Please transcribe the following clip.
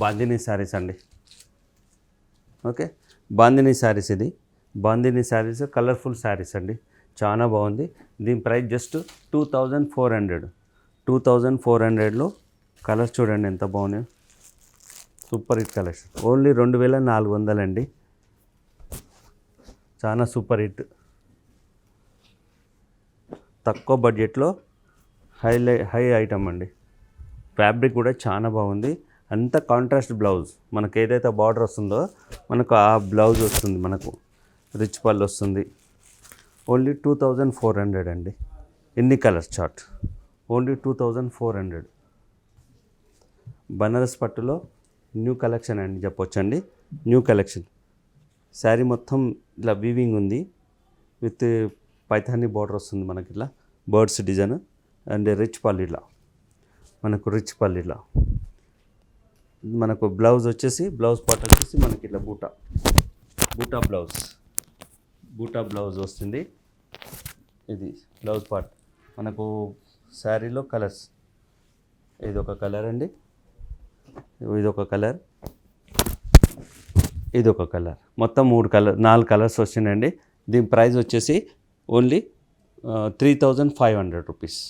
బాందినీ శారీస్ అండి. ఓకే, బాందినీ శారీస్, ఇది బాందినీ శారీస్ కలర్ఫుల్ శారీస్ అండి, చాలా బాగుంది. దీని ప్రైస్ జస్ట్ 2400. 2400లో కలర్స్ చూడండి ఎంత బాగున్నాయి, సూపర్ హిట్ కలర్స్. ఓన్లీ 2400 అండి, చాలా సూపర్ హిట్. తక్కువ బడ్జెట్లో హై ఐటమ్ అండి. ఫ్యాబ్రిక్ కూడా చాలా బాగుంది. అంత కాంట్రాస్ట్ బ్లౌజ్, మనకు ఏదైతే బార్డర్ వస్తుందో మనకు ఆ బ్లౌజ్ వస్తుంది, మనకు రిచ్ పళ్ళు వస్తుంది. ఓన్లీ 2400 అండి. ఎన్ని కలర్స్ చార్ట్, ఓన్లీ 2400. బనారస్ పట్టులో న్యూ కలెక్షన్ అని చెప్పొచ్చండి. న్యూ కలెక్షన్ శారీ మొత్తం ఇలా వీవింగ్ ఉంది, విత్ పైథానీ బార్డర్ వస్తుంది మనకి, ఇట్లా బర్డ్స్ డిజైన్ అండ్ రిచ్ పళ్ళు, ఇలా మనకు రిచ్ పళ్ళు. ఇలా మనకు బ్లౌజ్ వచ్చేసి, బ్లౌజ్ పార్ట్ వచ్చేసి మనకి ఇట్లా బూటా బ్లౌజ్ వస్తుంది. ఇది బ్లౌజ్ పార్ట్. మనకు శారీలో కలర్స్, ఇది ఒక కలర్ అండి, ఇదొక కలర్, ఇదొక కలర్, మొత్తం 4 కలర్స్ వచ్చినాయండి. దీని ప్రైస్ వచ్చేసి ఓన్లీ 3500 రూపీస్.